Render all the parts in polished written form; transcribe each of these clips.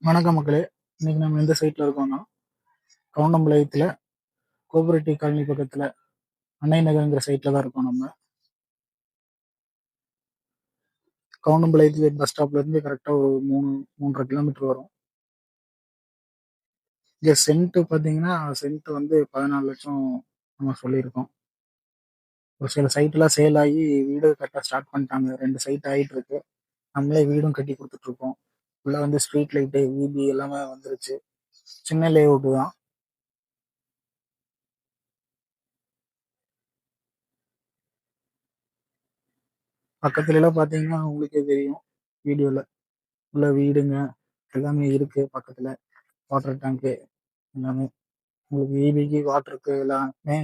வணக்கம் மக்களே. இன்னைக்கு நம்ம எந்த சைட்ல இருக்கோம்னா, கவுண்டம்பாளையத்துல கோபுரெட்டி காலனி பக்கத்துல அன்னை நகர்ங்கிற சைட்ல தான் இருக்கோம். நம்ம கவுண்டம்பாளையத்துல பஸ் ஸ்டாப்ல இருந்து கரெக்டா ஒரு 3.5 கிலோமீட்டர் வரும். இங்க சென்ட் பாத்தீங்கன்னா, சென்ட் வந்து 14 லட்சம் நம்ம சொல்லியிருக்கோம். ஒரு சில சைட் எல்லாம் சேல் ஆகி வீடு கட்ட ஸ்டார்ட் பண்ணிட்டாங்க. 2 சைட் ஆயிட்டு இருக்கு. நம்மளே வீடும் கட்டி கொடுத்துட்டு இருக்கோம். உள்ள வந்து ஸ்ட்ரீட் லைட்டு, விபி எல்லாமே வந்துருச்சு. சின்ன லேஅவுட் தான். பக்கத்துல எல்லாம் பாத்தீங்கன்னா உங்களுக்கே தெரியும் வீடியோல. உள்ள வீடுங்க எல்லாமே இருக்கு பக்கத்துல. வாட்டர் டேங்க்கு எல்லாமே உங்களுக்கு ஈபிக்கு வாட்டருக்கு எல்லாமே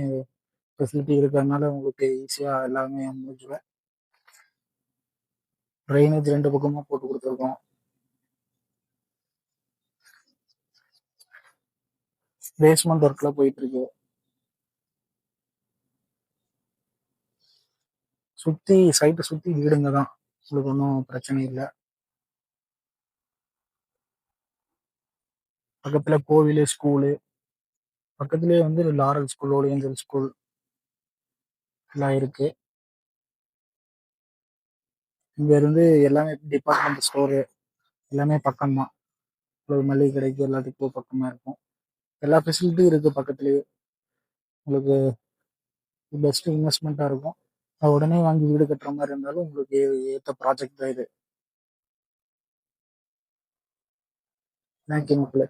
ஃபெசிலிட்டி இருக்கிறதுனால உங்களுக்கு ஈஸியாக எல்லாமே முடிஞ்சுவேன். ட்ரைனேஜ் 2 பக்கமும் போட்டு கொடுத்துருக்கோம். பேஸ்மெண்ட் ஒர்க்லாம் போயிட்டு இருக்கு. சுற்றி சைட்டை சுற்றி வீடுங்க தான். உங்களுக்கு ஒன்றும் பிரச்சனை இல்லை. பக்கத்தில் கோவில், ஸ்கூலு, பக்கத்துலேயே வந்து லாரல் ஸ்கூல், ஓரியன்டல் ஸ்கூல் எல்லாம் இருக்கு. இங்க இருந்து எல்லாமே டிபார்ட்மெண்ட் ஸ்டோரு எல்லாமே பக்கம்தான். உங்களுக்கு மளிகை கடைக்கு எல்லாத்துக்கும் பக்கமாக இருக்கும். எல்லா ஃபெசிலிட்டியும் இருக்கு பக்கத்துலேயே. உங்களுக்கு பெஸ்ட் இன்வெஸ்ட்மெண்ட்டாக இருக்கும். உடனே வாங்கி வீடு கட்டுற மாதிரி இருந்தாலும் உங்களுக்கு ஏற்ற ப்ராஜெக்ட் தான் இது. தேங்க்யூ மக்களே.